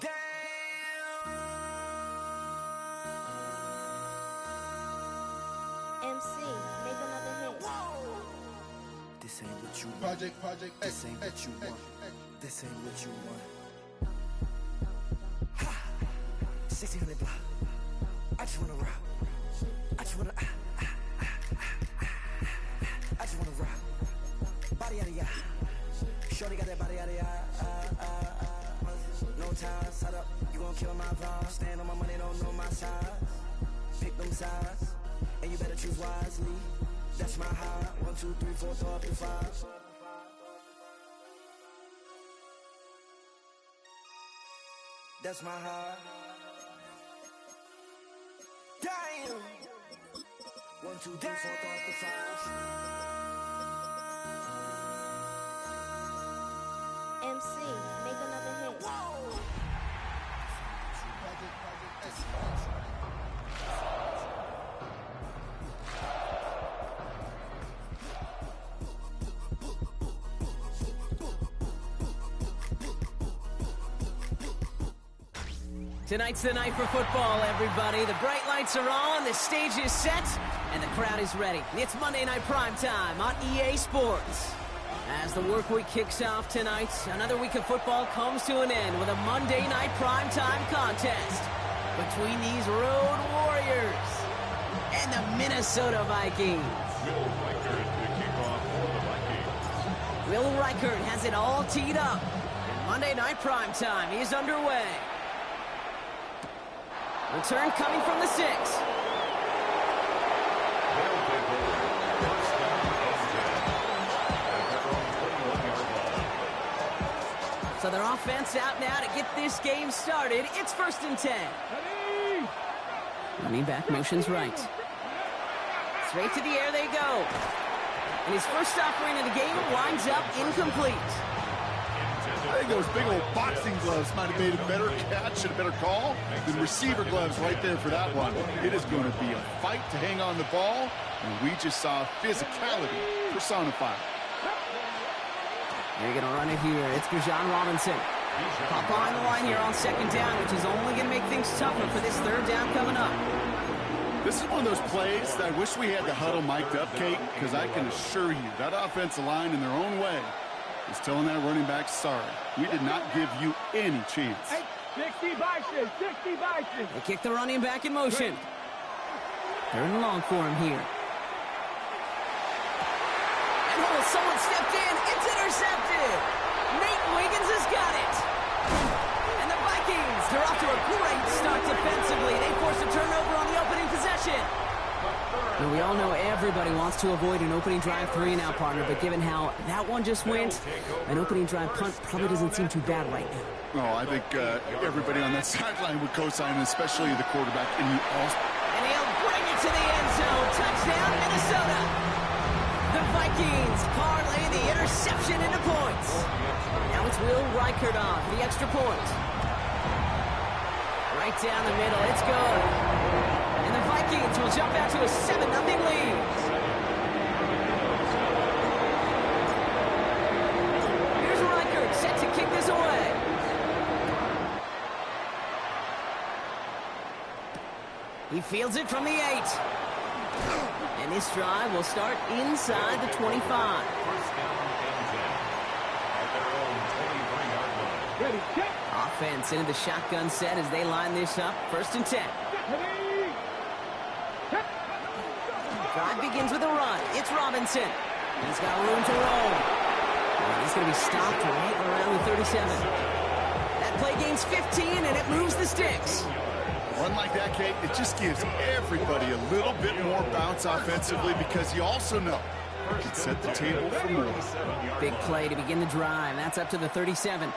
Damn. MC, make another hit. This ain't what you want. Project This ain't what you want. This ain't what you want. Ha! 1600 block. I just wanna rock. I just wanna. I just wanna rock. Body yada yada. Shorty got that body yada yada. No time, set up. You gon' kill my vibe. Stand on my money, don't know my size. Pick them sides, and you better choose wisely. That's my high. 1, 2, 3, 4, throw up to 5. That's my high. Damn. 1, 2, 3, 4, throw up to 5. MC, make another hit. Tonight's the night for football, everybody. The bright lights are on, the stage is set, and the crowd is ready. It's Monday Night Primetime on EA Sports. As the work week kicks off tonight, another week of football comes to an end with a Monday Night Primetime contest between these Road Warriors and the Minnesota Vikings. Will Reichert to kick off for the Vikings. Will Reichert has it all teed up, and Monday Night Primetime is underway. Return coming from the 6. They'll take over. First down and 10. At their own 21-yard line. So their offense out now to get this game started. It's 1st and 10. Running back motions right. Straight to the air they go. And his first offering of the game winds up incomplete. I think those big old boxing gloves might have made a better catch and a better call than receiver gloves right there for that one. It is going to be a fight to hang on the ball, and we just saw physicality personified. They're going to run it here. It's Bijan Robinson. Pop behind the line here on 2nd down, which is only going to make things tougher for this 3rd down coming up. This is one of those plays that I wish we had the huddle mic'd up, Kate, because I can assure you that offensive line in their own way is telling that running back, sorry, we did not give you any chance. Hey, 60 Bison, 60 Bison. They kick the running back in motion. 3rd and long for him here. And someone stepped in. It's intercepted. Nate Wiggins has got it. And the Vikings, they're off to a great start defensively. They force a turnover on the opening possession. Now, we all know everybody wants to avoid an opening drive 3-and-out, partner, but given how that one just went, an opening drive punt probably doesn't seem too bad right now. Oh, I think everybody on that sideline would co-sign, especially the quarterback. And he'll bring it to the end zone. Touchdown, Minnesota. The Vikings parlay the interception into points. Now it's Will Reichert on for the extra point. Right down the middle. It's good. And the Vikings will jump out to a 7-0 lead. Here's Reichert set to kick this away. He fields it from the 8. And this drive will start inside the 25. First down and 10. At their own 23-yard line. Ready, check. Offense into the shotgun set as they line this up. 1st and 10. Drive begins with a run. It's Robinson. He's got room to roll. And he's going to be stopped right around the 37. That play gains 15, and it moves the sticks. run like that, Kate, it just gives everybody a little bit more bounce offensively because you also know you can set the table for more. Big play to begin the drive. That's up to the 37.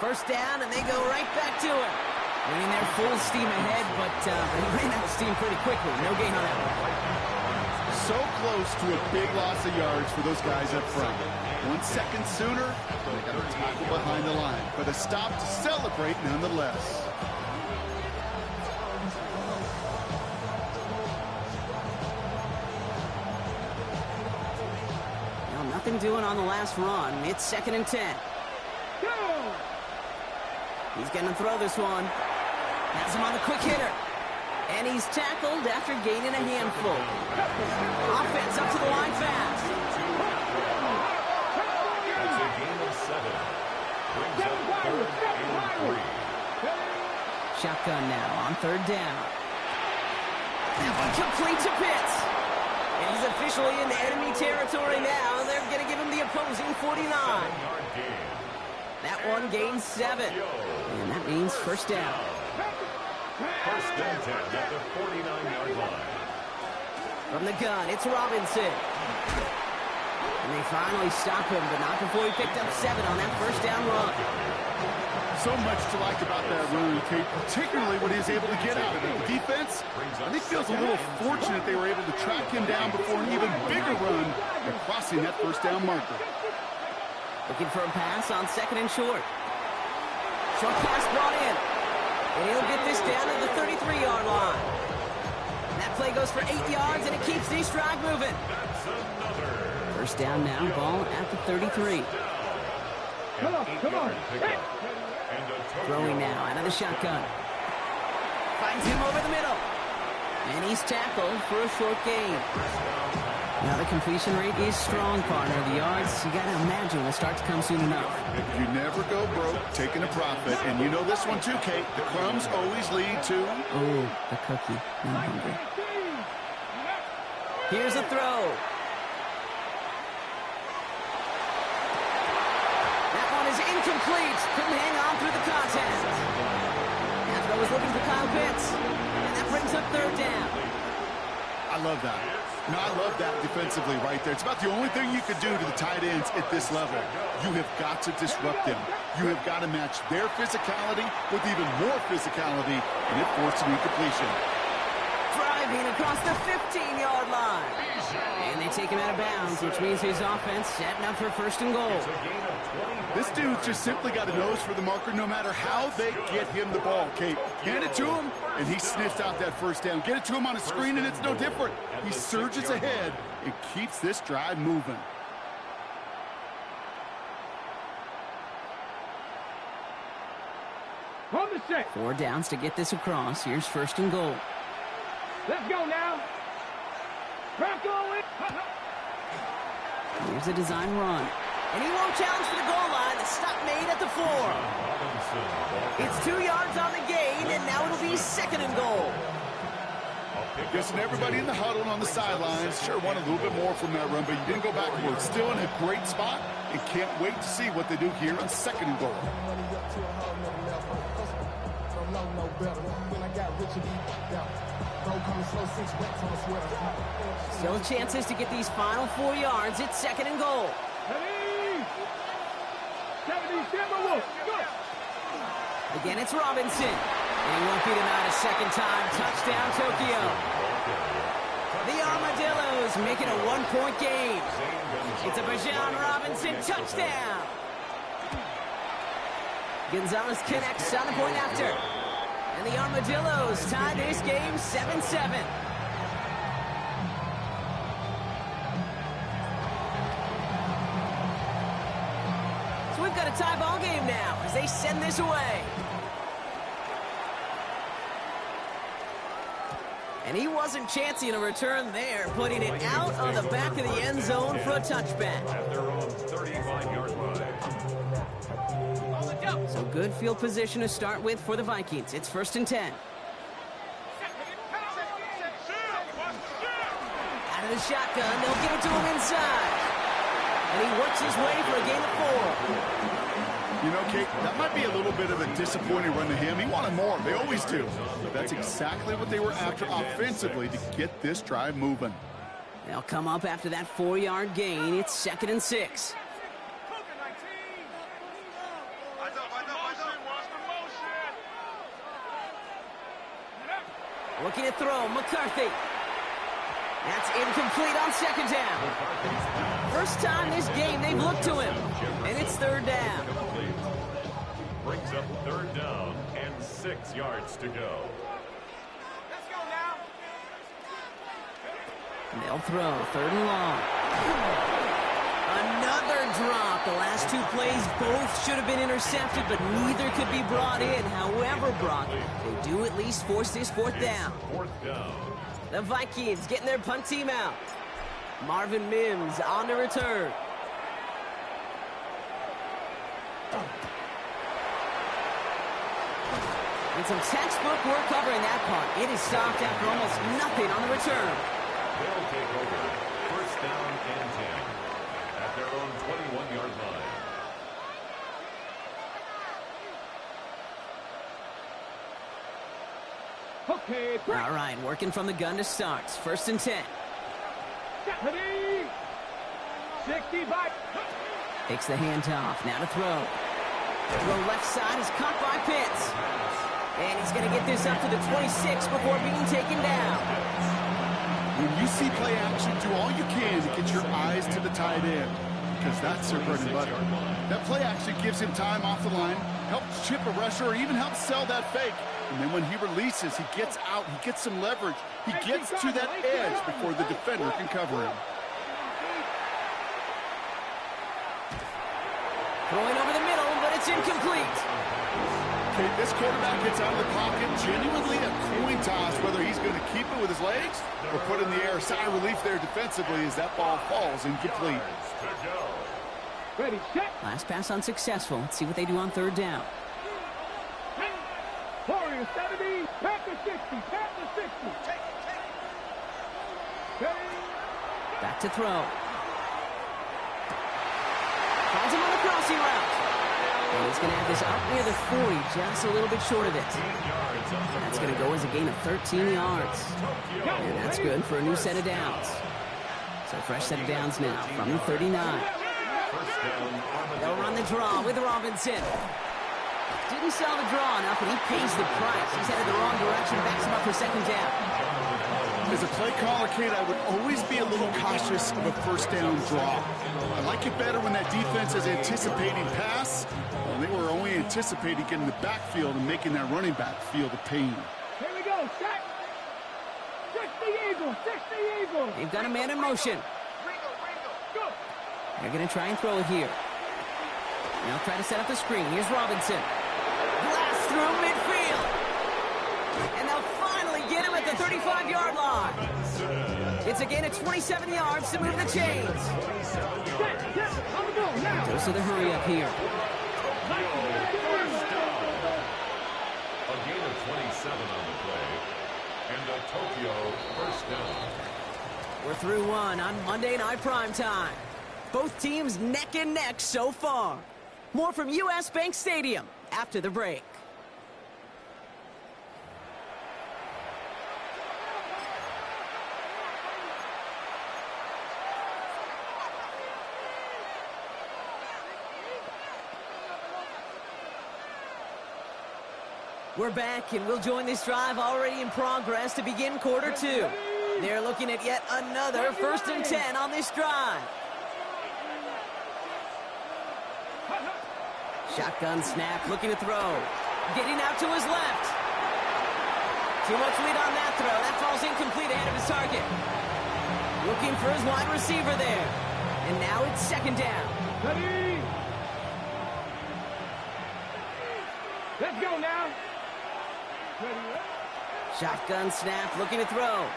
First down, and they go right back to it. Running their full steam ahead, but he ran out of steam pretty quickly. No gain on that one. so close to a big loss of yards for those guys up front. 1 second sooner, they got a tackle behind the line, but a stop to celebrate nonetheless. Well, nothing doing on the last run. It's 2nd and 10. He's going to throw this one. Has him on the quick hitter. And he's tackled after gaining a handful. Offense up to the line fast. It's a gain of 7. Brings up 3rd and 3. Shotgun now on 3rd down. That one complete to Pitts. And he's officially in enemy territory now. They're going to give him the opposing 49. 7-yard gain. That one gains 7. And that means 1st down. 1st and 10 at the 49-yard line. From the gun, it's Robinson. And they finally stop him, but not before he picked up 7 on that 1st down run. So much to like about that run, Kate, particularly what he was able to get out of it. The defense, I think, feels a little fortunate they were able to track him down before an even bigger run and crossing that 1st down marker. Looking for a pass on 2nd and short. Short pass brought in. And he'll get this down to the 33-yard line. And that play goes for 8 yards, and it keeps this drive moving. That's another. 1st down now, ball at the 33. Come on. Pickup. And a Throwing now out of the shotgun. Finds him over the middle. And he's tackled for a short gain. Now the completion rate is strong, partner. The yards, you got to imagine, will start to come soon enough. You never go broke taking a profit, and you know this one too, Kate. The crumbs always lead to... Oh, the cookie. I'm hungry. Here's a throw. That one is incomplete. Couldn't hang on through the contact. That throw was looking for Kyle Pitts. And that brings up 3rd down. I love that. No, I love that defensively right there. It's about the only thing you could do to the tight ends at this level. You have got to disrupt them. You have got to match their physicality with even more physicality, and it forced an incompletion. Driving across the 15-yard line. And they take him out of bounds, which means his offense setting up for 1st and goal. This dude's just simply got a nose for the marker no matter how they get him the ball, Kate. Hand it to him, and he sniffs out that 1st down. Get it to him on a screen, and it's no different. He surges ahead and keeps this drive moving. On the set. 4 downs to get this across. Here's 1st and goal. Let's go now. Crack going. Here's a design run. And he won't challenge for the goal line. The stop made at the 4. It's 2 yards on the gain, and now it'll be 2nd and goal. Guessing everybody in the huddle and on the sidelines sure wanted a little bit more from that run, but you didn't go backwards. Still in a great spot, and can't wait to see what they do here on 2nd and goal. Still chances to get these final 4 yards. It's 2nd and goal. Again, it's Robinson. And he won't be denied a 2nd time. Touchdown, Tokyo. The Armadillos making a 1-point game. It's a Bijan Robinson touchdown. Gonzalez connects on the point after. And the Armadillos tie this game 7-7. So we've got a tie ball game now as they send this away. And he wasn't chancing a return there, putting it out on the back of the end zone for a touchback. At their own 35-yard line. So good field position to start with for the Vikings. It's 1st and 10. Out of the shotgun, they'll give it to him inside. And he works his way for a gain of 4. You know, Kate, that might be a little bit of a disappointing run to him. He wanted more. They always do. But that's exactly what they were after offensively to get this drive moving. They'll come up after that 4-yard gain. It's 2nd and 6. Looking to throw, McCarthy. That's incomplete on second down. First time this game they've looked to him. And it's third down. Brings up third down and 6 yards to go. Let's go now. They'll throw, third and long. Another drop. The last two plays both should have been intercepted, but neither could be brought in. However, Brock, they do at least force this fourth down. Fourth down. The Vikings getting their punt team out. Marvin Mims on the return. And some textbook work covering that punt. It is stopped after almost nothing on the return. They'll take over first down and 10 at their own 21-yard line. Okay, All right, working from the gun to start. First and 10. 65. Takes the handoff. Now to throw. Throw left side is caught by Pitts. And he's going to get this up to the 26 before being taken down. When you see play action, do all you can to get your eyes to the tight end, because that's their bread and butter. That play action gives him time off the line, helps chip a rusher, or even helps sell that fake. And then when he releases, he gets out, he gets some leverage. He gets to that edge before the defender can cover him. Throwing over the middle, but it's incomplete. Okay, this quarterback gets out of the pocket, genuinely a coin toss, whether he's going to keep it with his legs or put it in the air. Sigh of relief there defensively as that ball falls incomplete. Ready, set. Last pass unsuccessful. Let's see what they do on third down. Warriors 70. Panther 60. Panther 60. Back to throw. Finds him on the crossing route. And he's going to have this up near the 40, just a little bit short of it. That's going to go as a gain of 13 yards. And that's good for a new set of downs. So fresh set of downs now from the 39. They'll run the draw with Robinson. Didn't sell the draw enough, and he pays the price. He's headed the wrong direction, backs him up for second down. As a play caller, Kate, I would always be a little cautious of a first down draw. I like it better when that defense is anticipating pass. Well, they were only anticipating getting the backfield and making that running back feel the pain. Here we go, set. 60 Eagles, 60 Eagles. They've got a man in motion. Go. They're going to try and throw it here. Now try to set up the screen. Here's Robinson. Blast through midfield. And they'll finally get him at the 35-yard line. It's a gain of 27 yards to move the chains. On the go, now. Goes to the hurry up here. A gain of 27 on the play. And a Tokyo first down. We're through one on Monday Night Primetime. Both teams neck and neck so far. More from U.S. Bank Stadium after the break. We're back, and we'll join this drive already in progress to begin quarter two. They're looking at yet another first and 10 on this drive. Shotgun snap, looking to throw. Getting out to his left. Too much lead on that throw. That falls incomplete ahead of his target. Looking for his wide receiver there. And now it's second down. Ready. Let's go now. Shotgun snap, looking to throw.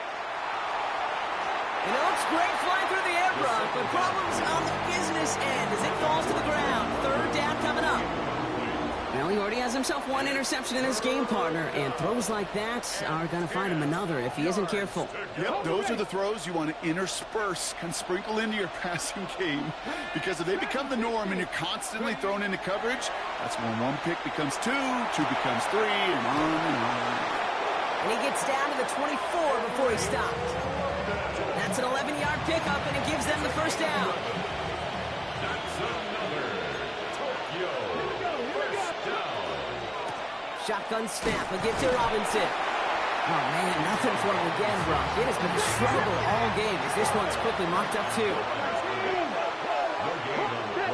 And it looks great flying through the air, Brock, but problems on the business end as it falls to the ground. Third down coming up. Well, he already has himself one interception in his game, partner, and throws like that are going to find him another if he isn't careful. Yep, those are the throws you want to intersperse, kind of sprinkle into your passing game, because if they become the norm and you're constantly thrown into coverage, that's when one pick becomes two becomes three, and on and on. And he gets down to the 24 before he stopped. That's an 11-yard pickup, and it gives them the first down. That's another Tokyo first down. Shotgun snap, a get to Robinson. Oh, man, nothing for him again, Brock. It has been a struggle all game as this one's quickly marked up, too. No gain on the play.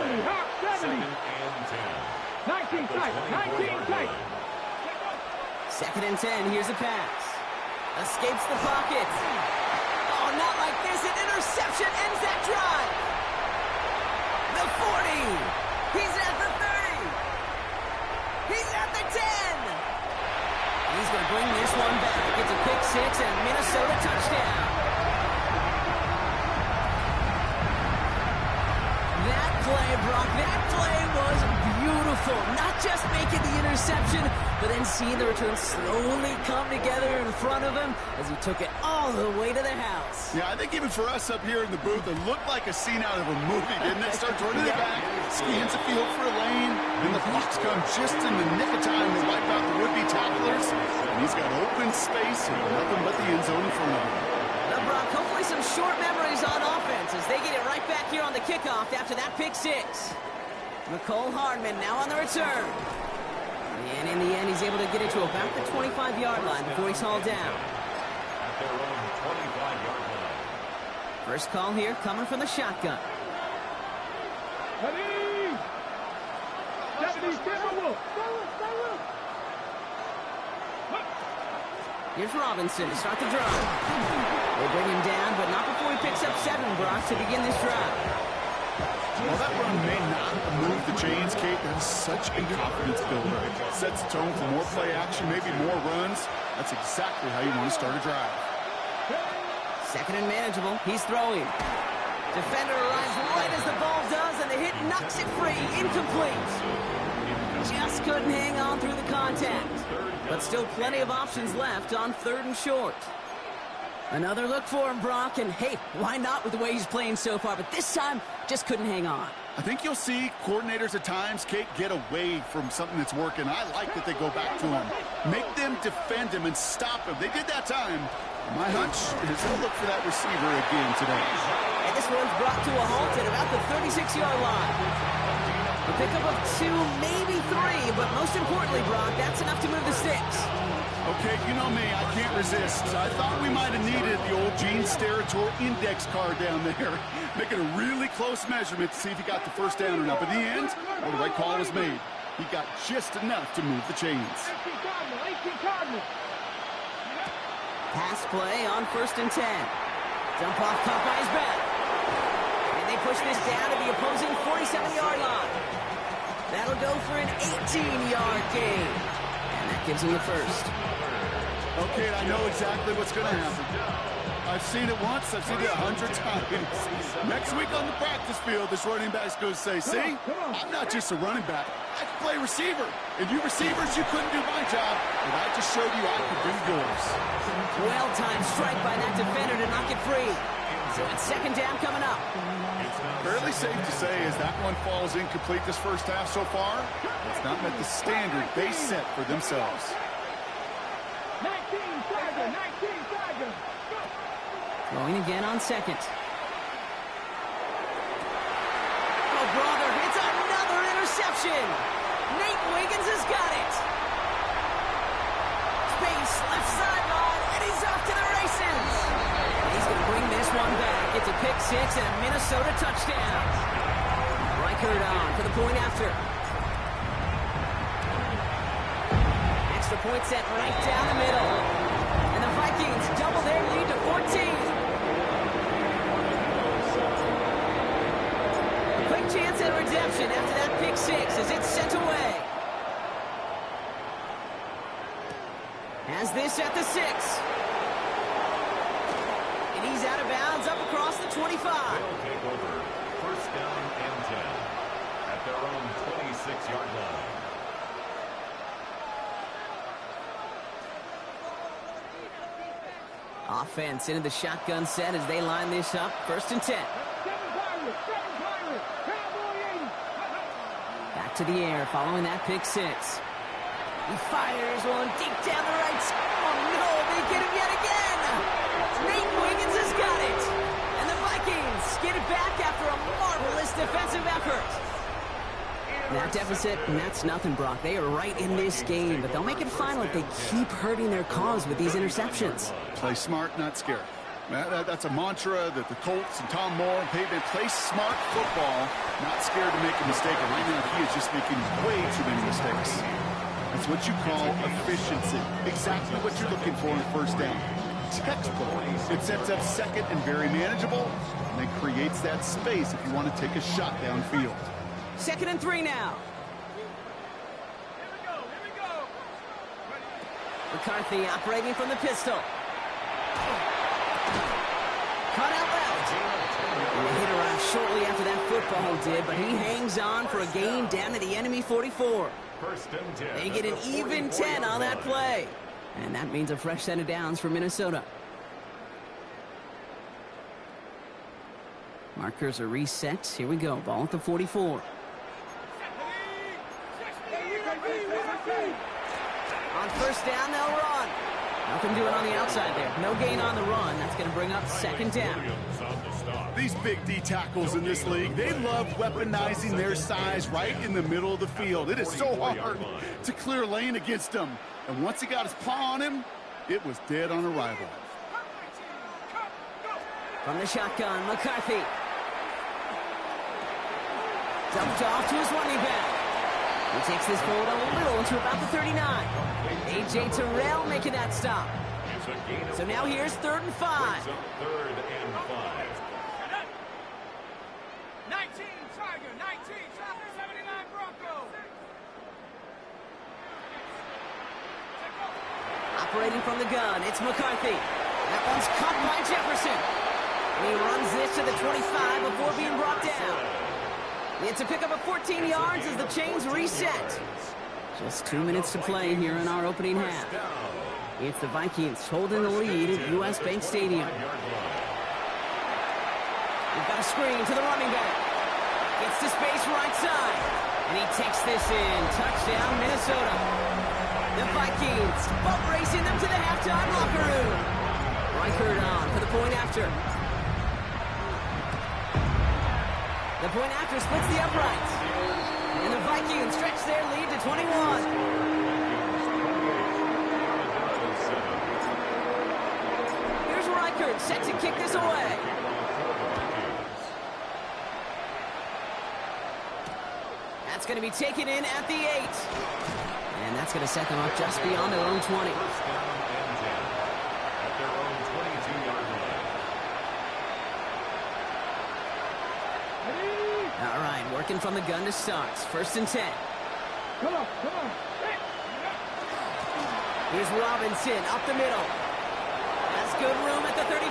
2nd and 10. 19 tight, 19 tight. 2nd and 10, here's a pass. Escapes the pocket. Oh, not like this. An interception ends that drive. The 40. He's at the 30. He's at the 10. He's going to bring this one back. It's a pick 6 and a Minnesota touchdown. That play, Brock, that play was beautiful. Not just making the interception, but then seeing the return slowly come together in front of him as he took it all the way to the house. Yeah, I think even for us up here in the booth, it looked like a scene out of a movie, didn't it? Starts running it back, scans the field for a lane, and the blocks come just in the nick of time to wipe out the would-be tacklers. And he's got open space and nothing but the end zone in front of him. Now, Brock, hopefully some short memories on offense as they get it right back here on the kickoff after that pick 6. McCole Hardman now on the return. And in the end, he's able to get it to about the 25-yard line before he's hauled down. At their own 25-yard line. First call here coming from the shotgun. Ready? Deputy Timberwolf. Here's Robinson to start the drive. They bring him down, but not before he picks up 7, Brock, to begin this drive. Well, that run may not move the chains, Kate. That is such a confidence builder. Sets the tone for more play action, maybe more runs. That's exactly how you want to start a drive. 2nd and manageable. He's throwing. Defender arrives right as the ball does, and the hit knocks it free. Incomplete. Just couldn't hang on through the contact. But still plenty of options left on 3rd and short. Another look for him, Brock, and hey, why not with the way he's playing so far? But this time, just couldn't hang on. I think you'll see coordinators at times, Kate, get away from something that's working. I like that they go back to him. Make them defend him and stop him. They did that time. My hunch is they'll look for that receiver again today. And this one's brought to a halt at about the 36-yard line. A pickup of 2, maybe 3, but most importantly, Brock, that's enough to move the sticks. Okay, you know me, I can't resist. I thought we might have needed the old Gene Steratore index card down there. Making a really close measurement to see if he got the first down or not. But in the end, well, the right call was made. He got just enough to move the chains. 18 Cardinal. Pass play on 1st and 10. Jump off caught by his back. And they push this down to the opposing 47-yard line. That'll go for an 18-yard gain. And that gives him the first. Okay, I know exactly what's going to happen. I've seen it once, I've seen it 100 times. Next week on the practice field, this running back's going to say, see, I'm not just a running back. I can play receiver. And you receivers, you couldn't do my job, but I just showed you I could do yours. Well-timed strike by that defender to knock it free. So it's 2nd down coming up. Fairly safe to say as that one falls incomplete this first half so far, it's not met the standard they set for themselves. 19 Tiger. Throwing again on 2nd. Oh, brother, it's another interception. Nate Wiggins has got it. Space, left sideline, and he's off to the races. He's going to bring this one back. It's a pick 6 and a Minnesota touchdown. Reichert on for the point after. Extra point set right down the middle. And the Vikings double their lead to 14. A quick chance at redemption after that pick 6 as it's sent away. Has this at the 6. And he's out of bounds up across the 25. They'll take over 1st down and 10 at their own 26-yard line. Offense into the shotgun set as they line this up. 1st and 10. Back to the air following that pick 6. He fires one deep down the right side. Oh, no, they get him yet again. Nate Wiggins has got it. And the Vikings get it back after a marvelous defensive effort. That deficit, and that's nothing, Brock. They are right in this game, but they'll make it final if they keep hurting their cause with these interceptions. Play smart, not scared. That's a mantra that the Colts and Tom Moore and Peyton play smart football, not scared to make a mistake. And right now, he is just making way too many mistakes. That's what you call efficiency. Exactly what you're looking for in first down. Textbook. It sets up second and very manageable, and then creates that space if you want to take a shot downfield. 2nd and 3 now. Here we go. McCarthy operating from the pistol. Cut out left. And the hit arrived shortly after that football did, but he hangs on for a gain down to the enemy 44. They get an even 10 on that play. And that means a fresh set of downs for Minnesota. Markers are reset. Here we go. Ball at the 44. On first down, they'll run. Nothing doing on the outside there. No gain on the run. That's going to bring up 2nd down. These big D tackles in this league, they love weaponizing their size right in the middle of the field. It is so hard to clear lane against them. And once he got his paw on him, it was dead on arrival. From the shotgun, McCarthy. Dumped off to his running back. He takes this forward a little to about the 39. A.J. Terrell making that stop. So now here's 3rd and 5. 3rd and 5. 19 Tiger, 79 Bronco. Operating from the gun, it's McCarthy. That one's caught by Jefferson. And he runs this to the 25 before being brought down. It's a pickup of 14 yards as the chains reset. Just 2 minutes to play here in our opening half. It's the Vikings holding the lead at U.S. Bank Stadium. We've got a screen to the running back. Gets to space right side. And he takes this in. Touchdown, Minnesota. The Vikings boat racing them to the halftime locker room. Reichert on for the point after. The point after splits the uprights. And the Vikings stretch their lead to 21. Here's Reichert set to kick this away. That's going to be taken in at the 8. And that's going to set them up just beyond their own 20. At their own 22-yard line. All right, working from the gun to start. 1st and 10. Come on. Here's Robinson up the middle. Has good room at the 35.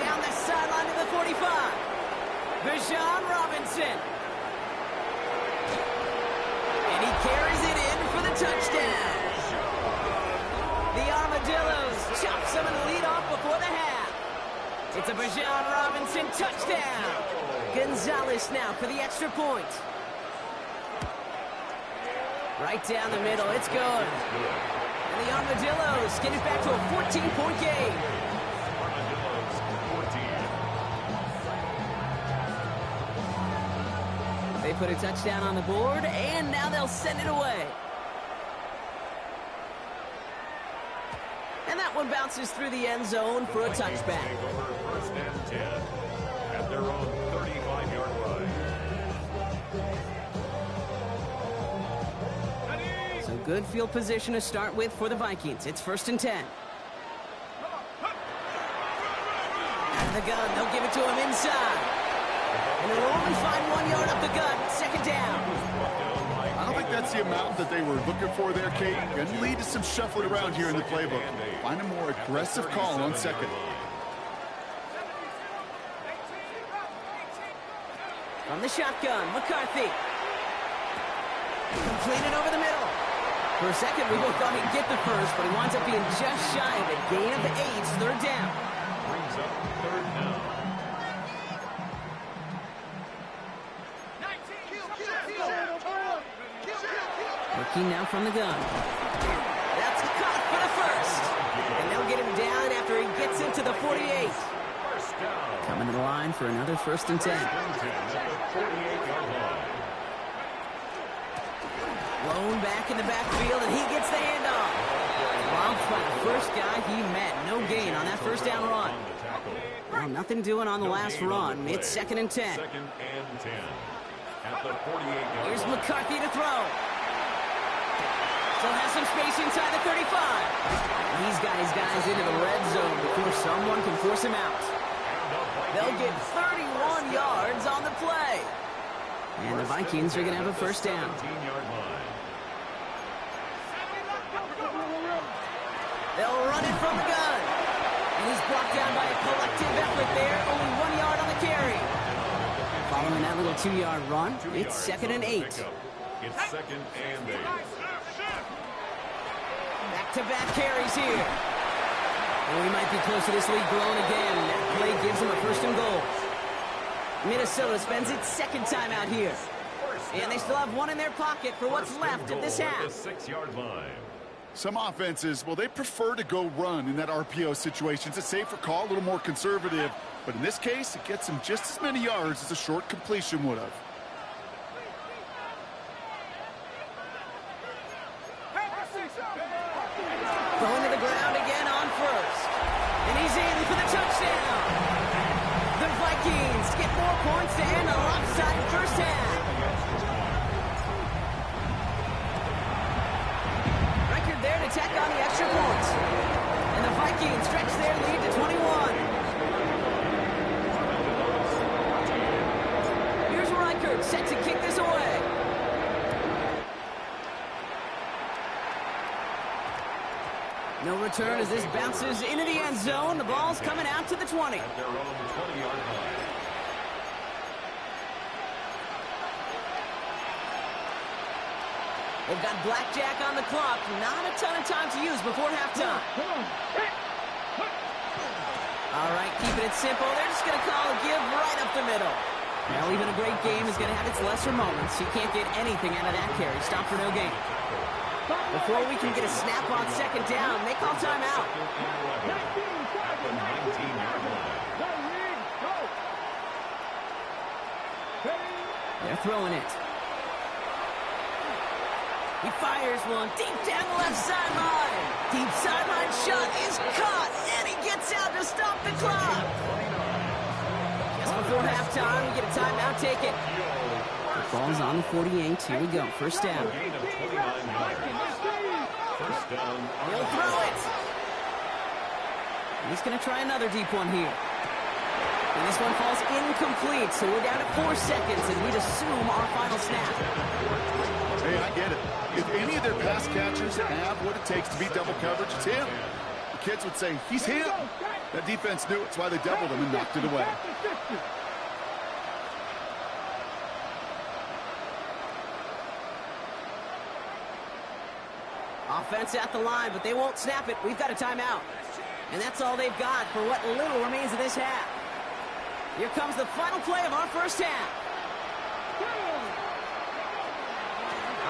Down the sideline to the 45. Bijan Robinson. And he carries it in for the touchdown. The Armadillos chop some of the lead off before the half. It's a Bijan Robinson touchdown. Gonzalez now for the extra point. Right down the middle, it's good. And the Armadillos get it back to a 14-point game. Armadillos 14. They put a touchdown on the board, and now they'll send it away. And that one bounces through the end zone for a touchback. Take over 1st and 10 at their own 35-yard line. So good field position to start with for the Vikings. It's 1st and 10. Out of the gun, they'll give it to him inside. And they'll only find 1 yard up the gut. 2nd down. I don't think that's the amount that they were looking for there, Kate. Going to lead to some shuffling around here in the playbook. Find a more aggressive call on 2nd. From the shotgun, McCarthy. Completed over the middle. For a second, we both thought he'd get the first, but he winds up being just shy of a gain of 8. 3rd down. Brings up 3rd down. Working now from the gun. That's caught for the first. And they'll get him down after he gets into the 48. First down. Coming to the line for another 1st and 10. 1st and 10 at the 48-yard line. Thrown back in the backfield, and he gets the handoff. Robbed by the first guy he met. No gain on that first down run. Well, nothing doing on the last run. It's 2nd and 10. Second and 10. At the 48-yard Here's line. McCarthy to throw. Still has some space inside the 35. He's got his guys into the red zone before someone can force him out. They'll get 31 yards on the play. And the Vikings are going to have a first down. 17-yard line. They'll run it from the gun. And he's brought down by a collective effort there. Only 1 yard on the carry. Following that little 2-yard run, it's 2nd and 8. It's 2nd and 8. Back-to-back carries here. And we might be close to this lead growing again. That play gives him a 1st and goal. Minnesota spends its 2nd time out here. And they still have one in their pocket for what's left of this half. At the 6-yard line. Some offenses, well, they prefer to go run in that RPO situation. It's a safer call, a little more conservative. But in this case, it gets them just as many yards as a short completion would have. Going to the ground again on 1st. And he's in for the touchdown. The Vikings get more points to end a lopsided first half. Record there to tack on the extra points. And the Vikings stretch their lead to 21. Here's Reichert set to kick this away. No return as this bounces into the end zone. The ball's coming out to the 20. At their own 20-yard line. They've got blackjack on the clock. Not a ton of time to use before halftime. All right, keeping it simple. They're just going to call a give right up the middle. Well, even a great game is going to have its lesser moments. You can't get anything out of that carry. Stop for no gain. Before we can get a snap on 2nd down, they call timeout. At the 19-yard line. They're throwing it. He fires one deep down the left sideline. Deep sideline shot is caught, and he gets out to stop the clock. Just before halftime, we get a timeout taken. The ball's on the 48. Here we go. First down. Gain of 29 yards. First down. He'll throw it. He's going to try another deep one here. And this one falls incomplete, so we're down to 4 seconds, and we'd assume our final snap. Hey, I get it. If any of their pass catchers have what it takes to beat double coverage, it's him. The kids would say, he's him. That defense knew it. That's why they doubled him and knocked it away. Offense at the line, but they won't snap it. We've got a timeout. And that's all they've got for what little remains of this half. Here comes the final play of our first half.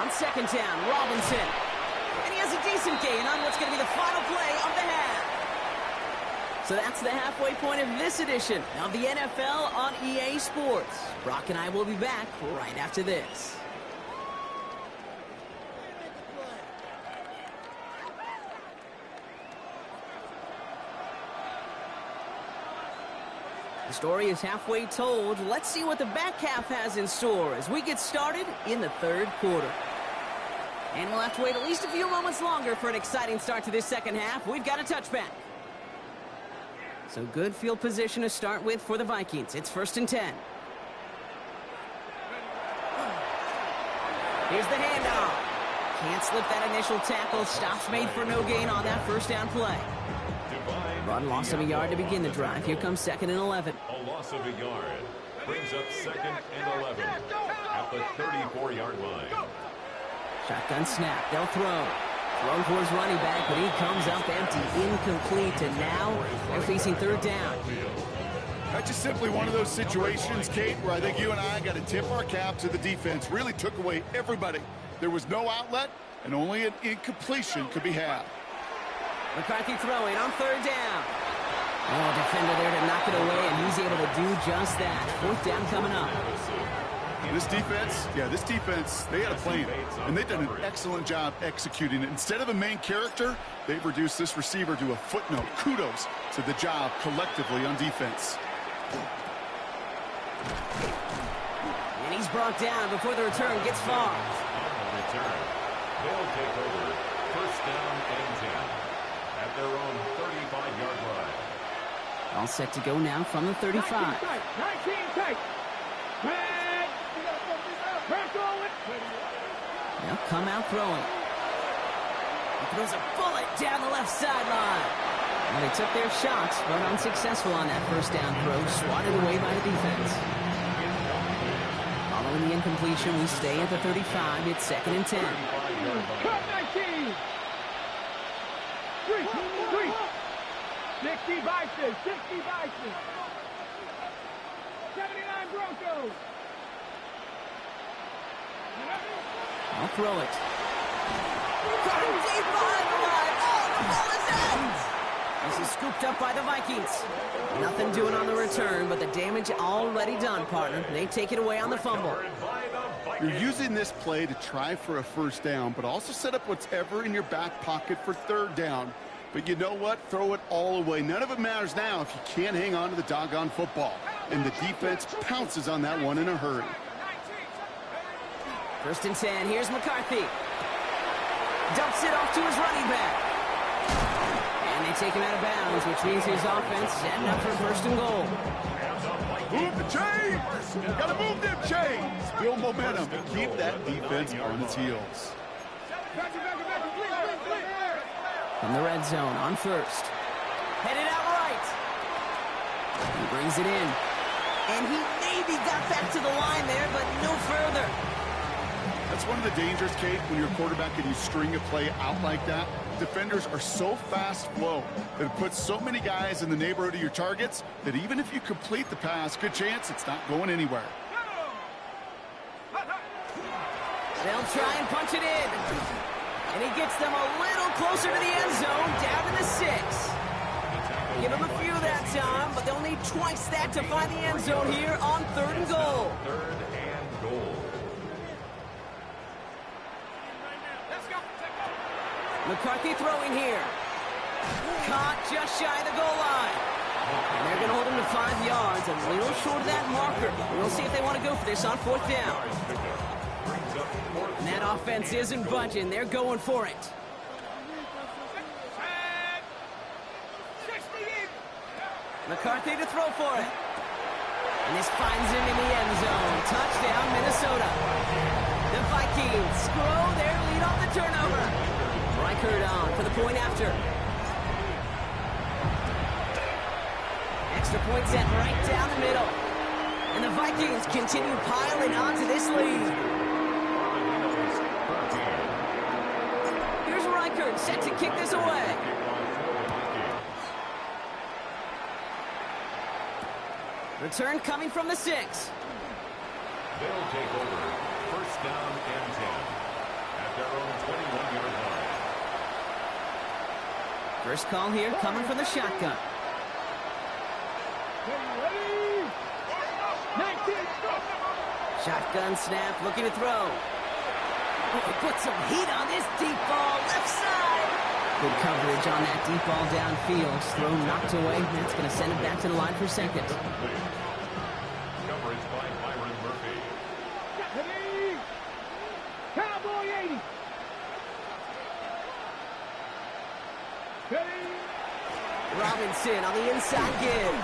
On 2nd down, Robinson. And he has a decent gain on what's going to be the final play of the half. So that's the halfway point of this edition of the NFL on EA Sports. Brock and I will be back right after this. The story is halfway told. Let's see what the back half has in store as we get started in the 3rd quarter. And we'll have to wait at least a few moments longer for an exciting start to this 2nd half. We've got a touchback. So good field position to start with for the Vikings. It's 1st and 10. Here's the handoff. Can't slip that initial tackle. Stops made for no gain on that first down play. Run loss of a yard to begin the drive. Here comes 2nd and 11. A loss of a yard. Brings up 2nd and 11. At the 34-yard line. Shotgun snap. They'll throw. Thrown towards running back, but he comes up empty. Incomplete. And now they're facing 3rd down. That's just simply one of those situations, Kate, where I think you and I got to tip our cap to the defense. Really took away everybody. There was no outlet, and only an incompletion could be had. McCarthy throwing on 3rd down. Oh, defender there to knock it away, and he's able to do just that. 4th down coming up. This defense, they had a plan, and they've done an excellent job executing it. Instead of a main character, they've reduced this receiver to a footnote. Kudos to the job collectively on defense. And he's brought down before the return gets far. Return. They'll take over. First down and 10 at their own 35-yard line. All set to go now from the 35. 19 tight. They'll come out throwing. He throws a bullet down the left sideline. Well, they took their shots, but unsuccessful on that first down throw, swatted away by the defense. Following the incompletion, we stay at the 35. It's 2nd and 10. Cut 19. 3. 60 Vices. 79 Broncos. I'll throw it. Got him deep behind the line. Oh, the ball is out. This is scooped up by the Vikings. Nothing doing on the return, but the damage already done, partner. They take it away on the fumble. You're using this play to try for a first down, but also set up whatever in your back pocket for 3rd down. But you know what? Throw it all away. None of it matters now if you can't hang on to the doggone football. And the defense pounces on that one in a hurry. 1st and 10. Here's McCarthy. Dumps it off to his running back. And they take him out of bounds, which means his offense setting up for 1st and goal. Move the chains! Gotta move them chains! Build momentum and keep that defense on its heels. From the red zone on 1st. Headed out right. He brings it in. And he maybe got back to the line there, but no further. That's one of the dangers, Kate, when you're a quarterback and you string a play out like that. Defenders are so fast flow that it puts so many guys in the neighborhood of your targets that even if you complete the pass, good chance it's not going anywhere. They'll try and punch it in. And he gets them a little closer to the end zone, down to the 6. Give him a few that time, but they'll need twice that to find the end zone here on 3rd and goal. 3rd and goal. McCarthy throwing here. Caught just shy of the goal line. And they're going to hold him to 5 yards, a little short of that marker. We'll see if they want to go for this on 4th down. And that offense isn't budging. They're going for it. McCarthy to throw for it. And this finds him in the end zone. Touchdown, Minnesota. The Vikings grow their lead on the turnover. Reichert on for the point after. Extra point set right down the middle. And the Vikings continue piling onto this lead. Here's Reichert set to kick this away. Return coming from the 6. They'll take over 1st down and 10 at their own 21-yard line. First call here coming from the shotgun. Shotgun snap, looking to throw. Oh, he put some heat on this deep ball, left side. Good coverage on that deep ball downfield. Throw knocked away. That's going to send it back to the line for 2nd. Coverage by Byron Murphy. Cowboy 80. Robinson on the inside give.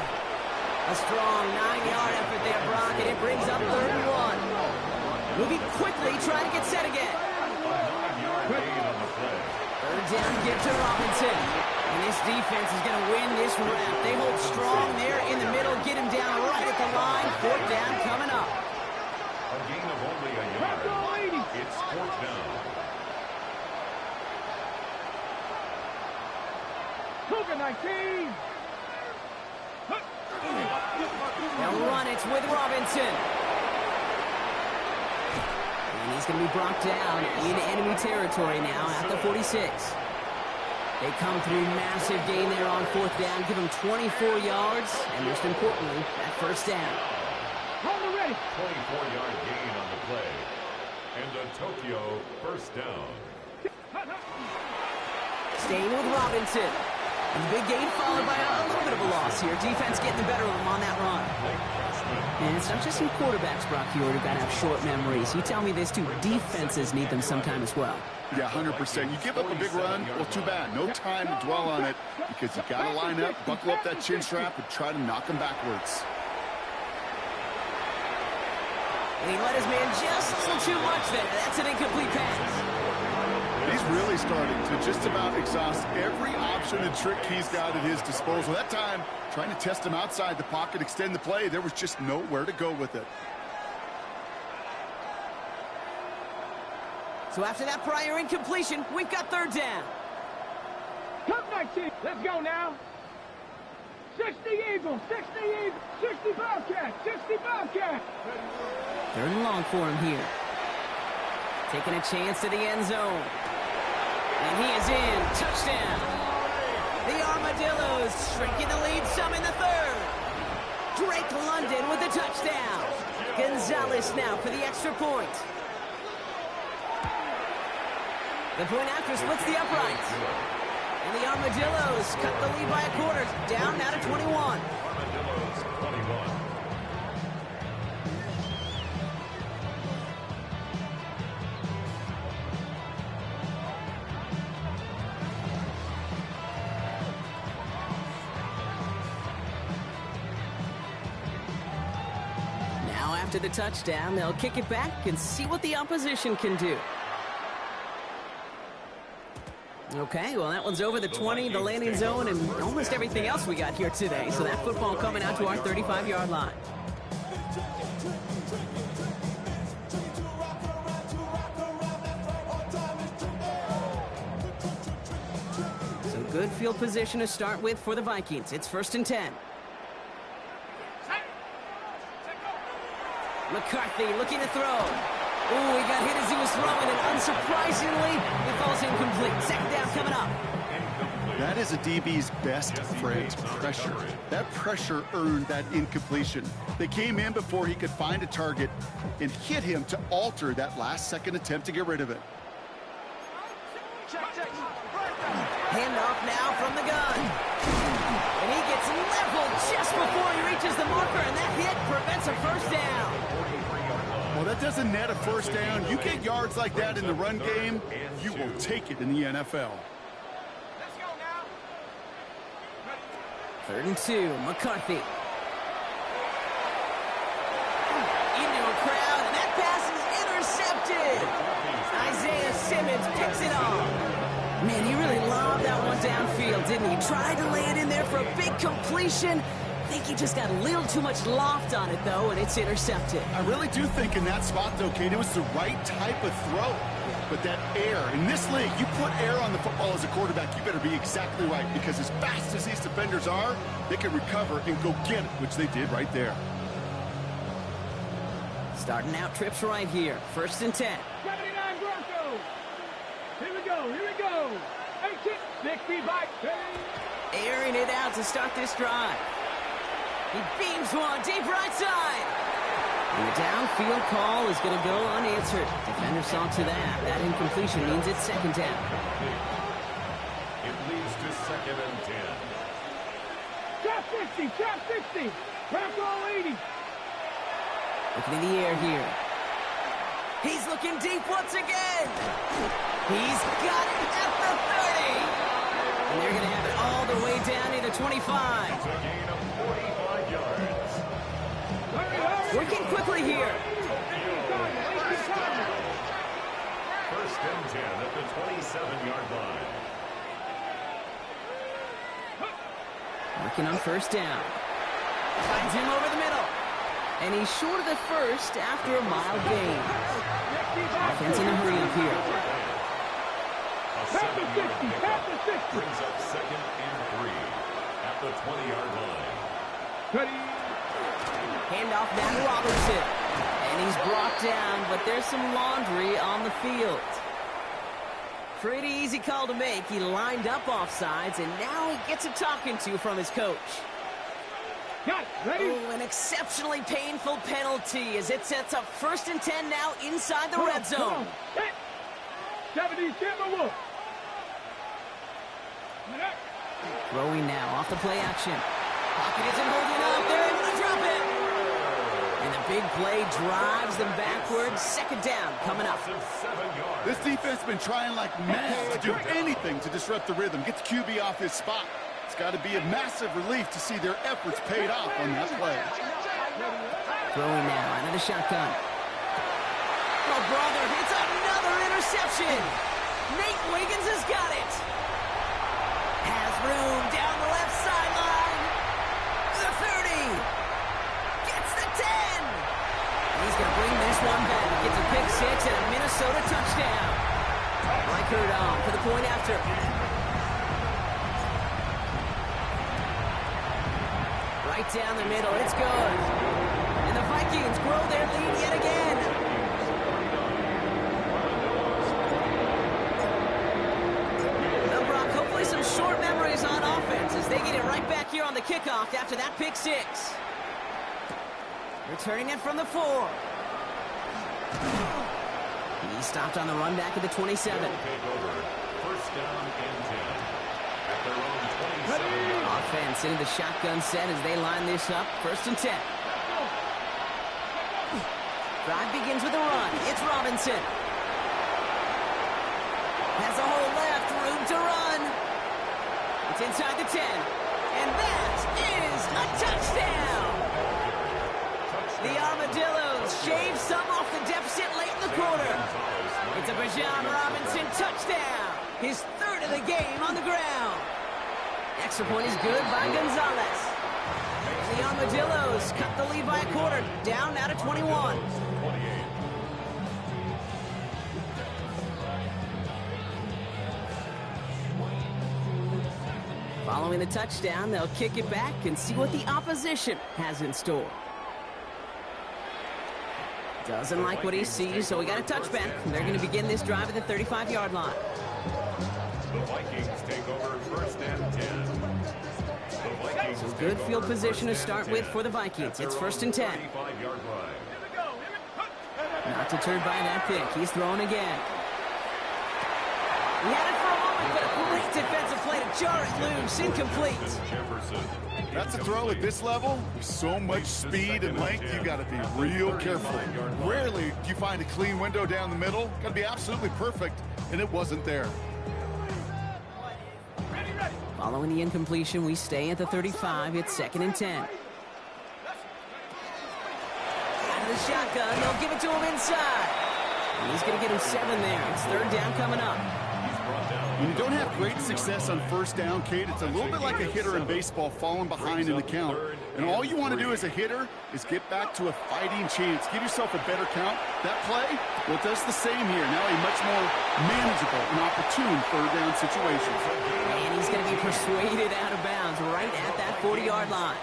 A strong 9-yard effort there, Brock, and it brings up 3rd and 1. Moving quickly, trying to get set again. 3rd down give to Robinson. And this defense is going to win this round. They hold strong there in the middle, get him down right at the line. 4th down coming up. A gain of only a yard. It's 4th down. Cougar 19. They'll run it with Robinson. And he's going to be brought down in enemy territory now at the 46. They come through massive gain there on 4th down, give him 24 yards, and most importantly, that 1st down. On the ready. 24-yard gain on the play. And a Tokyo first down. Staying with Robinson. And the big gain followed by a little bit of a loss here. Defense getting the better of him on that run. And it's not just some quarterbacks, Brock, who got to have short memories. You tell me this too. Defenses need them sometime as well. Yeah, 100%. You give up a big run, well, too bad. No time to dwell on it because you got to line up, buckle up that chin strap, and try to knock him backwards. And he let his man just a little too much there. That's an incomplete pass. He's really starting to just about exhaust every option and trick he's got at his disposal. That time, trying to test him outside the pocket, extend the play, there was just nowhere to go with it. So after that prior incompletion, we've got third down. Come 19. Let's go now. 60 Eagles, 60 Eagles, 60 Bobcats, 60 Bobcats. Third and long for him here. Taking a chance to the end zone. And he is in. Touchdown. The Armadillos shrinking the lead some in the third. Drake London with the touchdown. Gonzalez now for the extra point. The point after splits the uprights. And the Armadillos cut the lead by a quarter. Down now to 21. Armadillos 21. Now after the touchdown, they'll kick it back and see what the opposition can do. Okay, well, that one's over the 20, the landing zone, and almost everything else we got here today. So that football coming out to our 35-yard line. So good field position to start with for the Vikings. It's 1st and 10. McCarthy looking to throw. Ooh, he got hit as he was throwing, and unsurprisingly, it falls incomplete. Second down coming up. That is a DB's best friend, pressure. That pressure earned that incompletion. They came in before he could find a target and hit him to alter that last-second attempt to get rid of it. Handoff now from the gun. And he gets leveled just before he reaches the marker, and that hit prevents a first down. Well, that doesn't net a first down. You get yards like that in the run game, you will take it in the NFL. Let's go now. 3rd and 2, McCarthy. Into a crowd, and that pass is intercepted. Isaiah Simmons picks it off. Man, he really lobbed that one downfield, didn't he? Tried to lay it in there for a big completion. I think he just got a little too much loft on it, though, and it's intercepted. I really do think in that spot, though, Kate, it was the right type of throw. But that air, in this league, you put air on the football as a quarterback, you better be exactly right, because as fast as these defenders are, they can recover and go get it, which they did right there. Starting out trips right here. 1st and 10. 79 Broncos. Here we go, here we go. 18, 60 by 10. Airing it out to start this drive. He beams one deep right side. And the downfield call is going to go unanswered. Defender saw to that. That incompletion means it's second down. It leads to 2nd and 10. Trap 60, trap 60. Trap all 80. Looking in the air here. He's looking deep once again. He's got it at the 30. And they're going to have it all the way down to the 25. It's a gain of 45 yards. Working quickly here. 1st and 10 at the 27-yard line. Working on 1st down. Finds him over the middle. And he's short of the first after a mild gain. Offense in a hurry up here. A 7-yard pickup brings up 2nd and 3 at the 20-yard line. Handoff now to Robertson. And he's brought down, but there's some laundry on the field. Pretty easy call to make. He lined up offsides, and now he gets a talking to from his coach. Got it. Ready? Oh, an exceptionally painful penalty as it sets up 1st and 10 now inside the red zone. Hit. 70, camera wolf. Throwing now off the play action. Pocket isn't holding up. They're able to drop it. And the big play drives them backwards. 2nd down coming up. This defense has been trying like mad to do anything to disrupt the rhythm, get the QB off his spot. It's got to be a massive relief to see their efforts paid off on that play. Throwing now out of the shotgun. Oh, brother, it's another interception. Nate Wiggins has got it. Has room down the left sideline. The 30. Gets the 10. He's going to bring this one back. Gets a pick 6 and a Minnesota touchdown. Reichert on for the point after. Right down the middle. It's good. And the Vikings grow their lead yet again. Now, Brock, hopefully some short memories on offense as they get it right back here on the kickoff after that pick 6. Returning it from the 4. He stopped on the run back at the 27. 1st down and 10. At their own 27. Offense into the shotgun set as they line this up. 1st and 10. Drive begins with a run. It's Robinson. Has a hole left. Room to run. It's inside the 10. And that is a touchdown. The Armadillos shave some off the deficit late in the quarter. It's a Bijan Robinson touchdown. His 3rd of the game on the ground. Extra point is good by Gonzalez. The Armadillos cut the lead by a quarter. Down now to 21. Following the touchdown, they'll kick it back and see what the opposition has in store. Doesn't like what he sees, so we got a touchback. They're going to begin this drive at the 35-yard line. The Vikings take over 1st and 10. So good field position to start with for the Vikings. It's 1st and 10. 35-yard line. Not deterred by that pick. He's throwing again. He had it for a moment, but a great defensive play to jar it loose. Incomplete. Jefferson. That's a throw at this level. With so much speed and length, you got to be real careful. Rarely do you find a clean window down the middle. Got to be absolutely perfect, and it wasn't there. Following the incompletion, we stay at the 35. It's 2nd and 10. Out of the shotgun, they'll give it to him inside. And he's going to get him 7 there. It's 3rd down coming up. When you don't have great success on 1st down, Kate, it's a little bit like a hitter in baseball falling behind in the count. And all you want to do as a hitter is get back to a fighting chance. Give yourself a better count. That play, well, it does the same here. Now a much more manageable and opportune 3rd down situation. And he's going to be persuaded out of bounds right at that 40-yard line.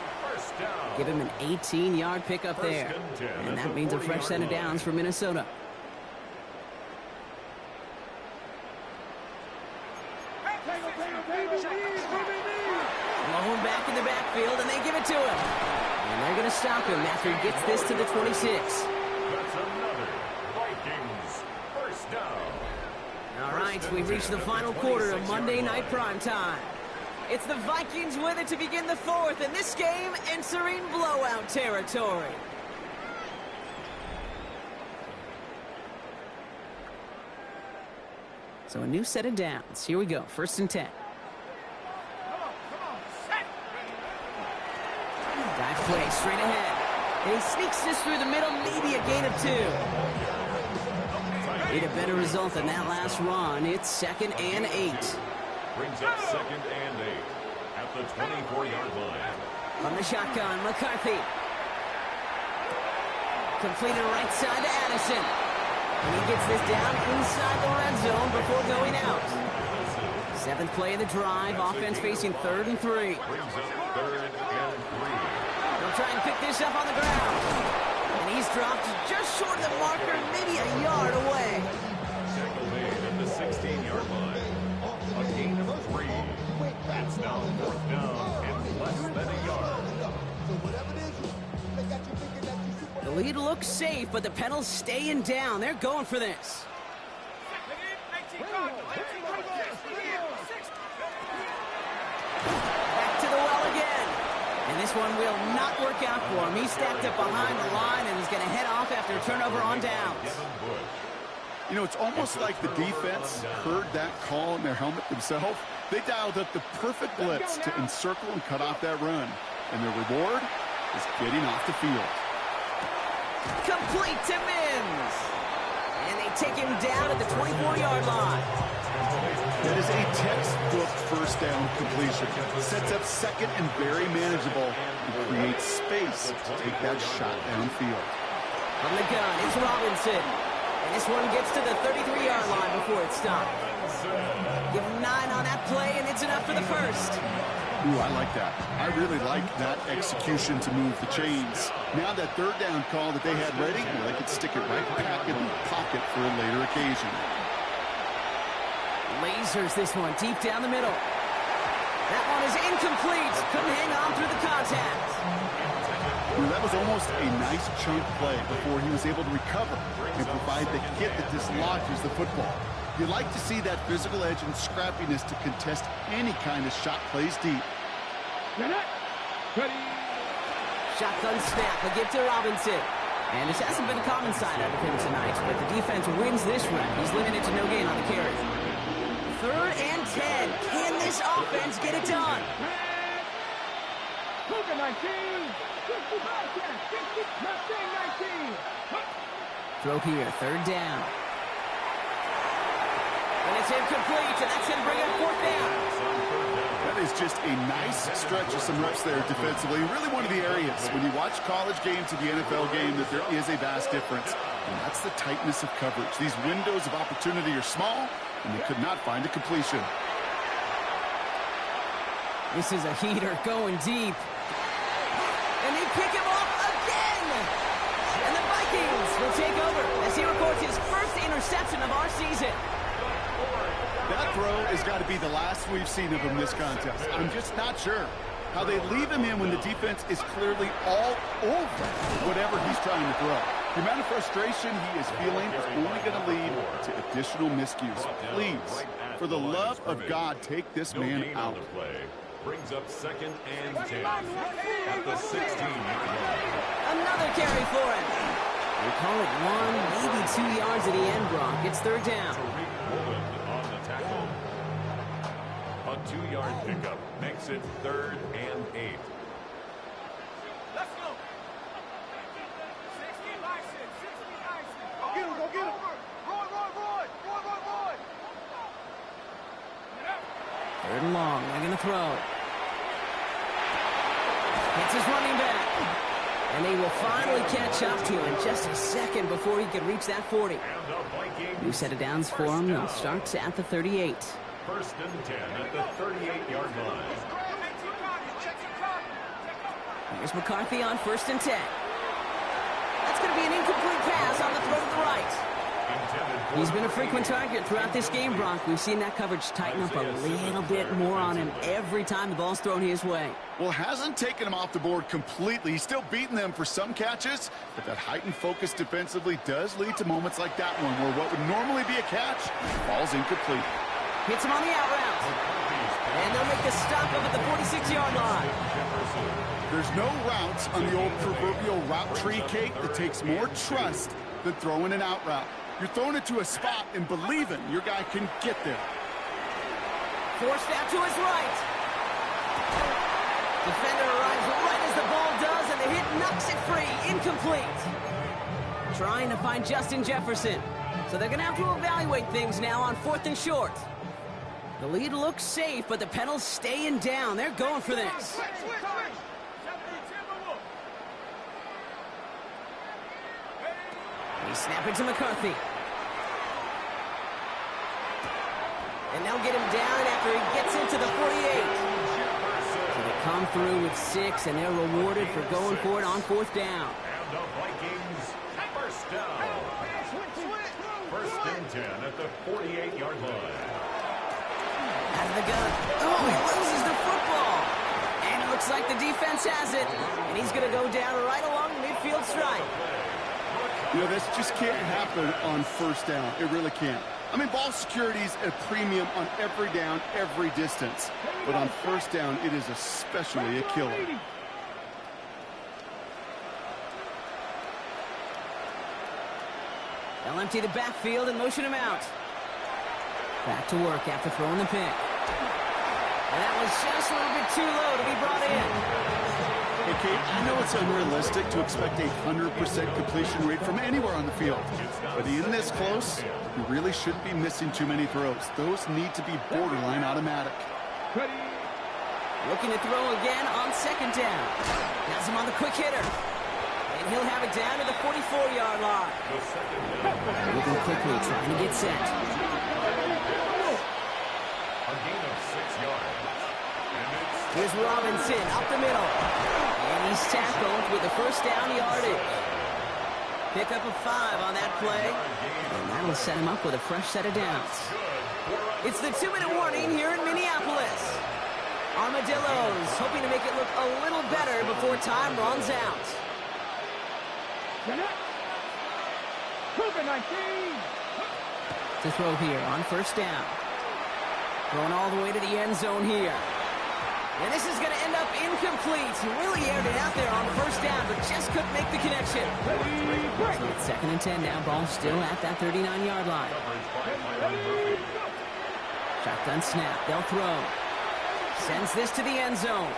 Give him an 18-yard pickup there. And that means a fresh set of downs for Minnesota. Malone back in the backfield, and they give it to him. And they're going to stop him after he gets this to the 26. That's another Vikings 1st down. All right, we've reached the final quarter of Monday Night Primetime. It's the Vikings with it to begin the 4th, and this game entering blowout territory. So a new set of downs. Here we go, 1st and 10. Dive play straight ahead. And he sneaks this through the middle, maybe a gain of 2. Need a better result than that last run. It's 2nd and 8. Brings up 2nd and 8 at the 24-yard line. From the shotgun, McCarthy. Completed right side to Addison. And he gets this down inside the red zone before going out. 7th play of the drive. Offense facing 3rd and 3. Brings up 3rd and 3. They'll try and pick this up on the ground. And he's dropped just short of the marker, maybe a yard away. Tackle made at the 16-yard line. A gain of 3. That's now 4th down and less than a yard. lead looks safe, but the Penals staying down. They're going for this. Back to the well again. And this one will not work out for him. He stacked up behind the line and is going to head off after a turnover on downs. You know, it's almost like the defense heard that call in their helmet themselves. They dialed up the perfect blitz to encircle and cut off that run. And their reward is getting off the field. Complete to Mims. And they take him down at the 24-yard line. That is a textbook first down completion. Sets up second and very manageable and creates space to take that shot downfield. From the gun, it's Robinson. And this one gets to the 33-yard line before it stopped. Give him 9 on that play, and it's enough for the first. Ooh, I like that. I really like that execution to move the chains. Now that third down call that they had ready, well, they could stick it right back in the pocket for a later occasion. Lasers this one deep down the middle. That one is incomplete. Couldn't hang on through the contact. Well, that was almost a nice chunk play before he was able to recover and provide the hit that dislodges the football. You like to see that physical edge and scrappiness to contest any kind of shot plays deep. Shotgun snap, a give to Robinson. And this hasn't been a common side out of him tonight, but the defense wins this round. He's limited to no gain on the carry. 3rd and 10. Can this offense get it done? Cougar 19, 60 Bobcats, 60, Mustang 19. Throw here, 3rd down. And it's incomplete, and that's going to bring up 4th down. That is just a nice stretch of some reps there defensively. Really one of the areas when you watch college game to the NFL game that there is a vast difference. And that's the tightness of coverage. These windows of opportunity are small, and they could not find a completion. This is a heater going deep. And they pick him off again! And the Vikings will take over as he records his first interception of our season. That throw has got to be the last we've seen of him this contest. I'm just not sure how they leave him in when the defense is clearly all over whatever he's trying to throw. The amount of frustration he is feeling is only going to lead to additional miscues. Please, for the love of God, take this man out. Brings up 2nd and 10 at the 16-yard line. Another carry for him. We call it 1, maybe 2 yards at the end, Brock. It's 3rd down. On the tackle. A 2-yard pickup makes it 3rd and 8. Let's go. 60 license, 60 license. Go get him, go get him. Roy. 3rd and long, they're going to throw. Hits his running back. And they will finally catch up to him just a second before he can reach that 40. New set of downs for him. He'll start at the 38. 1st and 10 at the 38-yard line. Here's McCarthy on 1st and 10. That's going to be an incomplete pass on the throw to the right. He's been a frequent target throughout this game, Brock. We've seen that coverage tighten up a little bit more on him every time the ball's thrown his way. Well, hasn't taken him off the board completely. He's still beating them for some catches, but that heightened focus defensively does lead to moments like that one where what would normally be a catch falls incomplete. Hits him on the out route. And they'll make the stop up at the 46-yard line. There's no routes on the old proverbial route tree, Kate, that takes more trust than throwing an out route. You're throwing it to a spot and believing your guy can get there. Forced out to his right. Defender arrives right as the ball does, and the hit knocks it free. Incomplete. Trying to find Justin Jefferson. So they're going to have to evaluate things now on 4th and short. The lead looks safe, but the Penals staying down. They're going for this. They snap it to McCarthy. And they'll get him down after he gets into the 48. So they come through with 6, and they're rewarded for going for it on 4th down. And the Vikings, first down. 1st and 10 at the 48-yard line. Out of the gun. Oh, he loses the football. And it looks like the defense has it. And he's going to go down right along the midfield stripe. You know, this just can't happen on first down. It really can't. I mean, ball security's at a premium on every down, every distance. But on first down, it is especially a killer. They'll empty the backfield and motion him out. Back to work after throwing the pick. And that was just a little bit too low to be brought in. Hey, Kate, I know it's unrealistic to expect a 100% completion rate from anywhere on the field. But in this close, you really shouldn't be missing too many throws. Those need to be borderline automatic. Looking to throw again on second down. Has him on the quick hitter. And he'll have it down to the 44-yard line. Moving quickly, trying to get set. A gain of 6 yards. Here's Robinson up the middle. And he's tackled with the first down yardage. Pick up a 5 on that play. And that'll set him up with a fresh set of downs. It's the 2-minute warning here in Minneapolis. Armadillos hoping to make it look a little better before time runs out. To throw here on first down. Throwing all the way to the end zone here. And this is going to end up incomplete. He really aired it out there on first down, but just couldn't make the connection. So it's 2nd and 10 now. Ball still at that 39-yard line. Shotgun snap. They'll throw. Sends this to the end zone.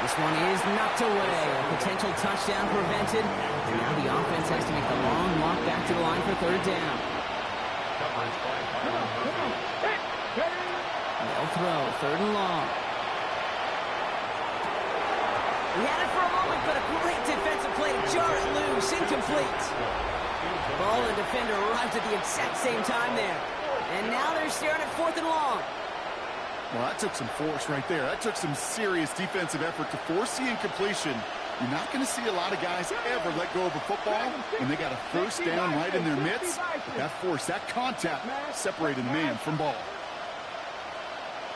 This one is knocked away. A potential touchdown prevented. And now the offense has to make the long walk back to the line for third down. They'll throw. 3rd and long. He had it for a moment, but a great defensive play to jar it loose. Incomplete. Ball and defender arrived at the exact same time there. And now they're staring at 4th and long. Well, that took some force right there. That took some serious defensive effort to force the incompletion. You're not going to see a lot of guys ever let go of a football, and they got a first down right in their midst. But that force, that contact, separated the man from ball.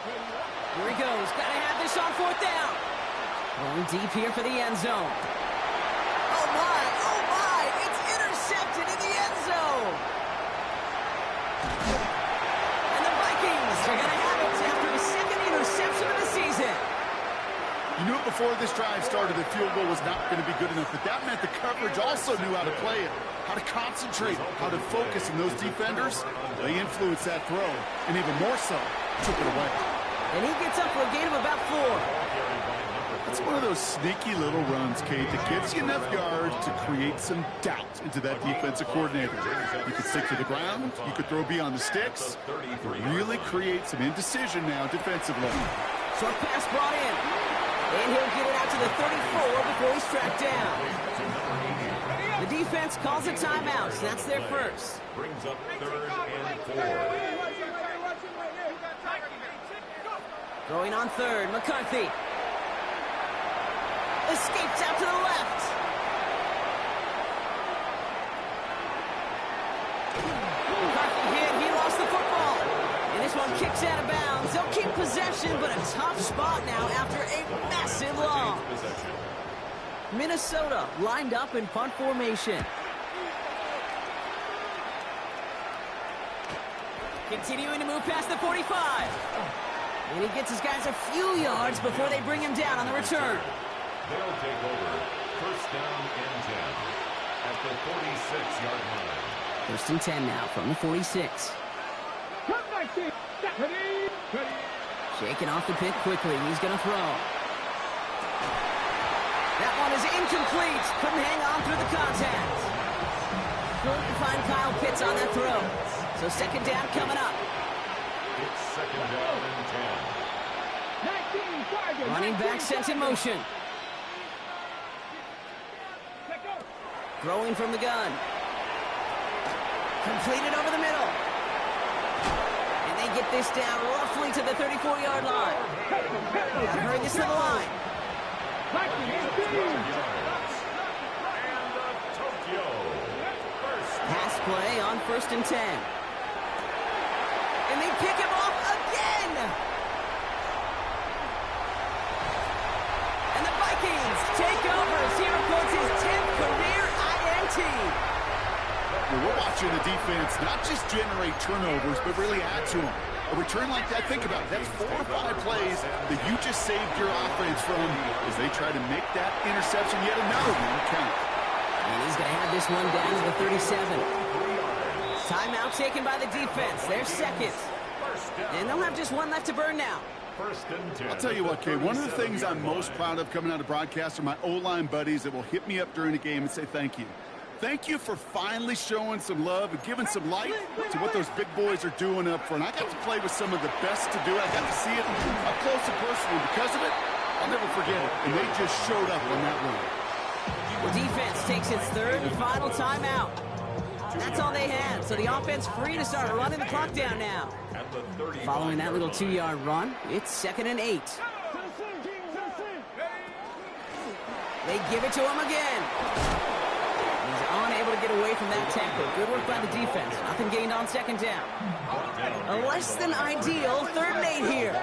Here he goes. Got to have this on 4th down. Going deep here for the end zone. Oh, my. It's intercepted in the end zone. And the Vikings are going to have it after the 2nd interception of the season. You knew it before this drive started that field goal was not going to be good enough, but that meant the coverage also knew how to play it, how to concentrate, how to focus, and those defenders, they influenced that throw, and even more so, took it away. And he gets up for a gain of about 4. It's one of those sneaky little runs, Kate, that gives you enough yards to create some doubt into that defensive coordinator. You could stick to the ground, you could throw beyond the sticks, really create some indecision now defensively. Short pass brought in. And he'll get it out to the 34 before he's tracked down. The defense calls a timeout. That's their first. Brings up 3rd and 4. Throwing on 3rd, McCarthy. Escapes out to the left. McCarthy hit. He lost the football. And this one kicks out of bounds. They'll keep possession, but a tough spot now after a massive loss. Minnesota lined up in punt formation. Continuing to move past the 45. And he gets his guys a few yards before they bring him down on the return. They'll take over 1st down and 10 at the 46-yard line. 1st and 10 now from the 46. Shaking off the pick quickly. He's going to throw. That one is incomplete. Couldn't hang on through the contact. Couldn't find Kyle Pitts on that throw. So 2nd down coming up. It's 2nd down and 10. Running back sent in motion. Throwing from the gun. Completed over the middle. And they get this down roughly to the 34-yard line. Got to hurry this to the line. Pass play on 1st and 10. And they pick him off again. And the Vikings take over as he records his 10th career INT. Well, we're watching the defense not just generate turnovers, but really add to them. A return like that, think about it. That's 4 or 5 plays that you just saved your offense from as they try to make that interception yet another one count. And he's going to have this one down to the 37. Timeout taken by the defense. Their second. And they'll have just one left to burn now. I'll tell you what, Kay, one of the things I'm most proud of coming out of broadcast are my O-line buddies that will hit me up during the game and say thank you. Thank you for finally showing some love and giving some light to what those big boys are doing up front. I got to play with some of the best to do it. I got to see it up close and personal. Because of it, I'll never forget it. And they just showed up on that run. The defense takes its third and final timeout. That's all they had, so the offense free to start running the clock down now. Following that little 2-yard run, it's 2nd and 8. They give it to him again. He's unable to get away from that tackle. Good work by the defense. Nothing gained on 2nd down. A less than ideal 3rd and 8 here.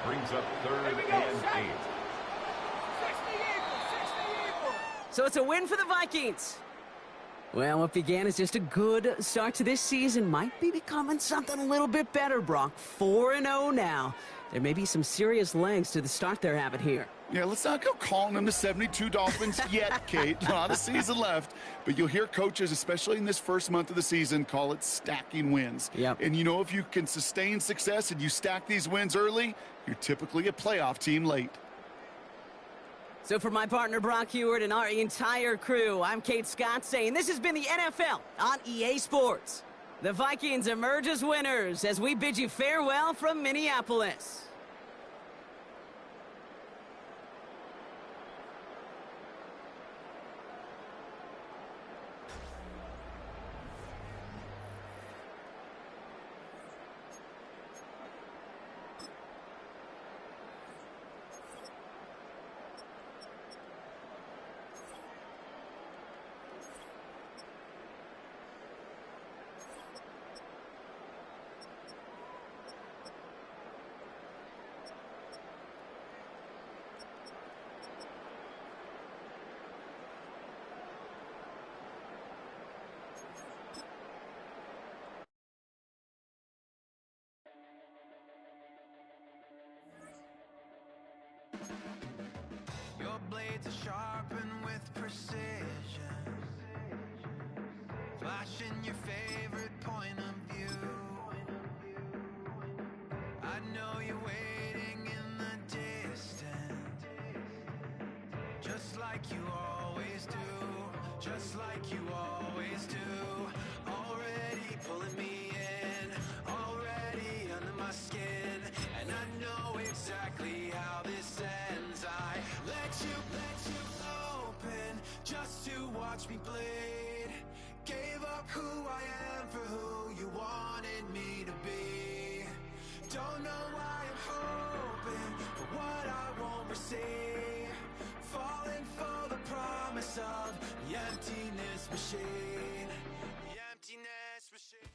Brings up 3rd and 8. So it's a win for the Vikings. Well, what began as just a good start to this season might be becoming something a little bit better, Brock. 4-0 now. There may be some serious legs to the start they're having here. Yeah, let's not go calling them the 72 Dolphins yet, Kate. A lot of season left. But you'll hear coaches, especially in this first month of the season, call it stacking wins. Yep. And you know, if you can sustain success and you stack these wins early, you're typically a playoff team late. So for my partner Brock Heward and our entire crew, I'm Kate Scott saying this has been the NFL on EA Sports. The Vikings emerge as winners as we bid you farewell from Minneapolis. Your blades are sharpened with precision, flashing your favorite point of view. I know you're waiting in the distance, just like you always do, just like you always do. Already pulling me in, already under my skin, and I know exactly how this ends. I let you open just to watch me bleed. Gave up who I am for who you wanted me to be. Don't know why I'm hoping for what I won't receive. Falling for the promise of the emptiness machine. The emptiness machine.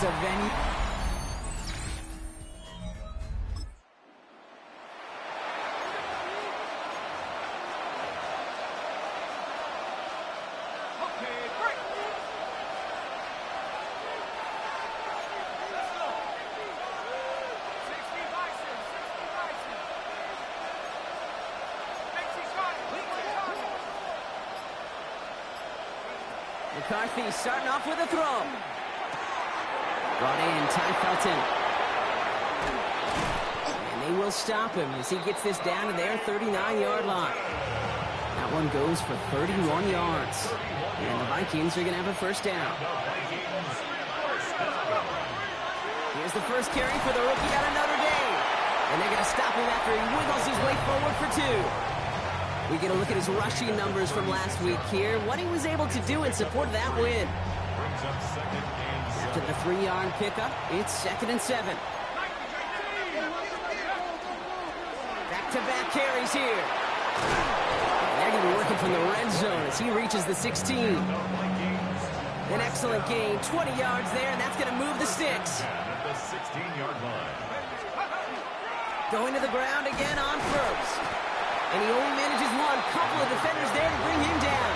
It's a venue. McCarthy starting off with a throw. Brought in, Ty Felton. And they will stop him as he gets this down to their 39-yard line. That one goes for 31 yards. And the Vikings are going to have a first down. Here's the first carry for the rookie out of Notre Dame. And they're going to stop him after he wiggles his way forward for 2. We get a look at his rushing numbers from last week here, what he was able to do in support of that win. After the 3-yard pickup, it's 2nd and 7. Back-to-back carries here. They're going to be working from the red zone as he reaches the 16. An excellent gain, 20 yards there, and that's going to move the sticks. At the 16-yard line. Going to the ground again on first. And he only manages one. Couple of defenders there to bring him down.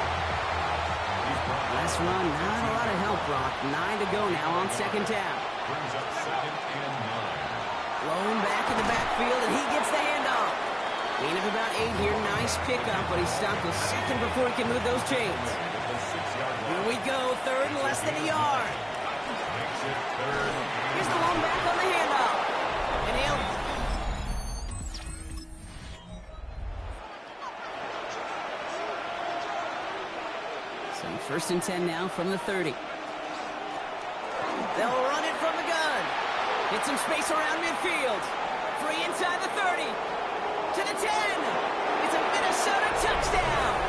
Last run, not a lot of help, Brock. 9 to go now on 2nd down. Brings up 2nd and 9. Blown back in the backfield, and he gets the handoff. Gain of about 8 here. Nice pickup, but he stopped a second before he can move those chains. Here we go. 3rd and less than a yard. Here's the one back on the handoff. And he'll... First and 10 now from the 30. They'll run it from the gun. Get some space around midfield. Free inside the 30. To the 10. It's a Minnesota touchdown.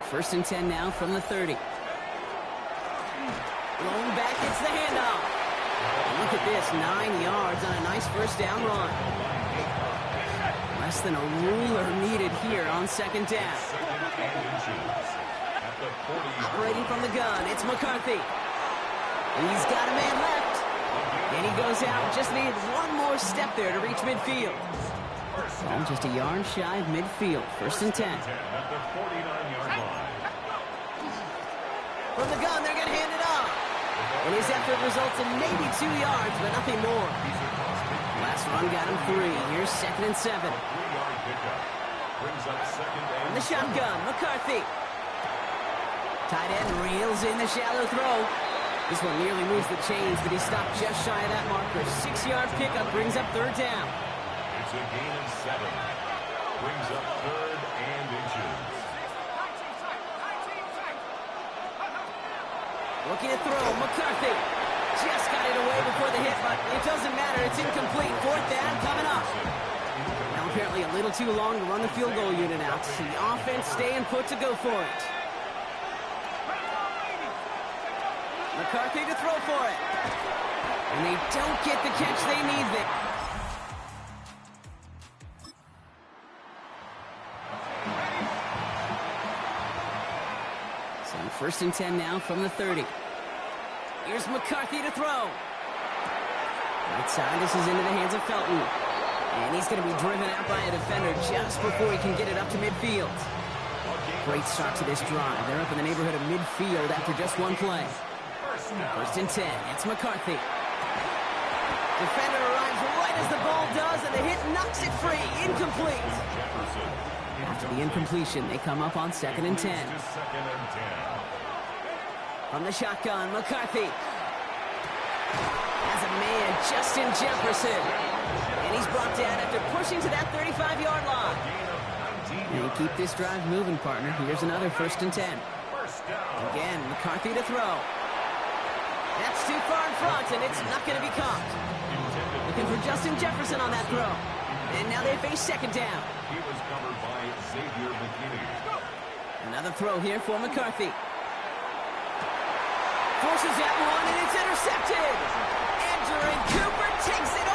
First and 10 now from the 30. Blown back, it's the handoff. And look at this, 9 yards on a nice first down run. Less than a ruler needed here on 2nd down. Operating from the gun, it's McCarthy. He's got a man left. And he goes out, just needed one more step there to reach midfield. Ball just a yard shy of midfield. First and 10. From the gun, they're going to hand it off. And his effort results in maybe 2 yards, but nothing more. Last run got him 3. Here's 2nd and 7. From the shotgun, McCarthy. Tight end reels in the shallow throw. This one nearly moves the chains, but he stopped just shy of that marker. 6-yard pickup brings up 3rd down. It's a gain of 7. Brings up 3rd and inches. Looking to throw, McCarthy. Just got it away before the hit, but it doesn't matter. It's incomplete. 4th down coming up. Now apparently a little too long to run the field goal unit out. The offense staying put to go for it. McCarthy to throw for it. And they don't get the catch they need there. So 1st and 10 now from the 30. Here's McCarthy to throw. Right side, this is into the hands of Felton. And he's going to be driven out by a defender just before he can get it up to midfield. Great start to this drive. They're up in the neighborhood of midfield after just one play. 1st and 10. It's McCarthy. Defender arrives right as the ball does, and the hit knocks it free. Incomplete. After the incompletion, they come up on 2nd and 10. From the shotgun, McCarthy has a man, Justin Jefferson. And he's brought down after pushing to that 35-yard line. And you keep this drive moving, partner. Here's another 1st and 10. Again, McCarthy to throw. That's too far in front, and it's not going to be caught. The Looking for Justin Jefferson on that throw. And now they face second down. He was covered by Xavier McKinney. Another throw here for McCarthy. Forces that one, and it's intercepted. Andrew Cooper takes it away.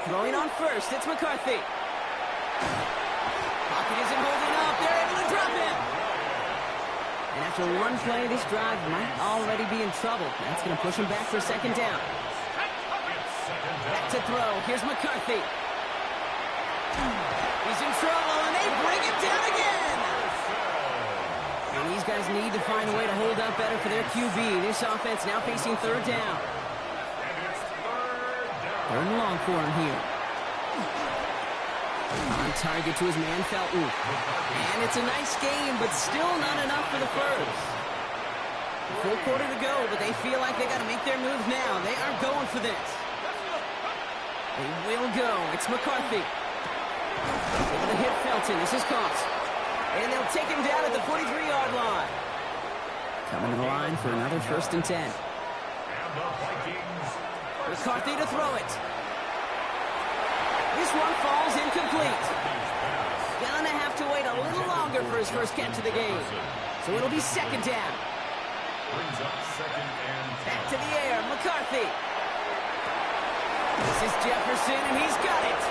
Throwing on first, it's McCarthy. Pocket isn't holding up. They're able to drop him. And after one play, this drive might already be in trouble. That's going to push him back for a second down. Back to throw. Here's McCarthy. He's in trouble, and they bring him down again. And these guys need to find a way to hold up better for their QB. This offense now facing third down. Third and long for him here. On target to his man, Felton. And it's a nice game, but still not enough for the first. Full quarter to go, but they feel like they got to make their moves now. They are going for this. They will go. It's McCarthy. Able to hit Felton. This is caught. And they'll take him down at the 43-yard line. Coming to the line for another 1st and 10. McCarthy to throw it. This one falls incomplete. Gonna have to wait a little longer for his first catch of the game. So it'll be second down. Brings up 2nd and 10. Back to the air, McCarthy. This is Jefferson, and he's got it.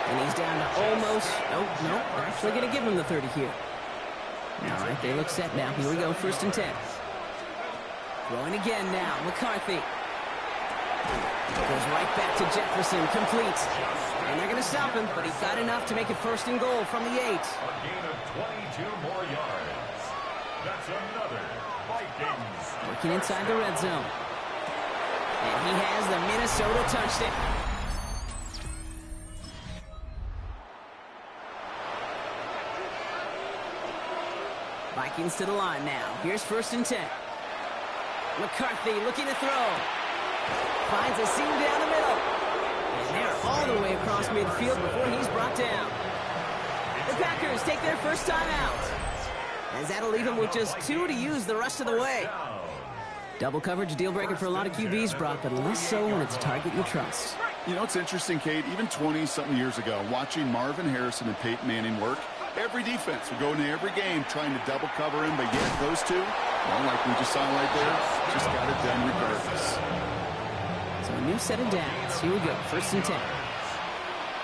And he's down to almost, nope, they're actually gonna give him the 30 here. All right, they look set now. Here we go, 1st and 10. Throwing again now, McCarthy. Goes right back to Jefferson, complete. And they're going to stop him, but he got enough to make it 1st and goal from the 8. A gain of 22 more yards. That's another Vikings. Working inside the red zone. And he has the Minnesota touchdown. Vikings to the line now. Here's 1st and 10. McCarthy looking to throw. Finds a seam down the middle. And they're all the way across midfield before he's brought down. The Packers take their first time out, as that'll leave him with just 2 to use the rest of the way. Double coverage deal breaker for a lot of QBs, Brock, but less so when it's a target you trust. You know, it's interesting, Kate, even 20-something years ago, watching Marvin Harrison and Peyton Manning work, every defense would go into every game trying to double cover him, but yet those two, well, like we just saw right there, just got it done regardless. So a new set of downs. Here we go, 1st and 10.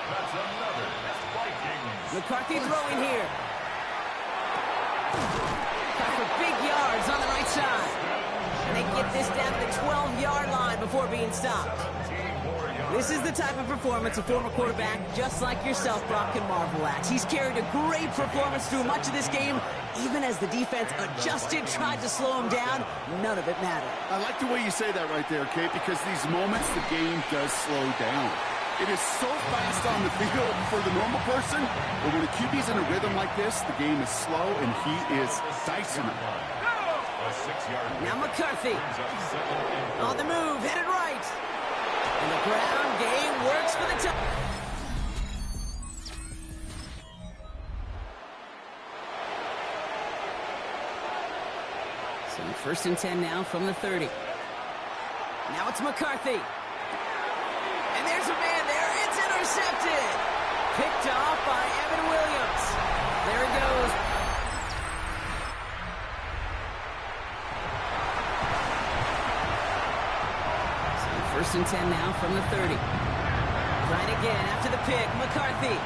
That's another Vikings. McCarthy throwing here. Got for big yards on the right side. And they get this down to the 12-yard line before being stopped. This is the type of performance a former quarterback just like yourself, Brock, can marvel at. He's carried a great performance through much of this game. Even as the defense adjusted, tried to slow him down, none of it mattered. I like the way you say that right there, Kate, because these moments the game does slow down. It is so fast on the field for the normal person, but when a QB's in a rhythm like this, the game is slow and he is dicing it. Now McCarthy on the move, headed right. And the ground game works for the touchdown. So 1st and 10 now from the 30. Now it's McCarthy. And there's a man there. It's intercepted. Picked off by Evan Williams. There he goes. So 1st and 10 now from the 30. Trying again after the pick. McCarthy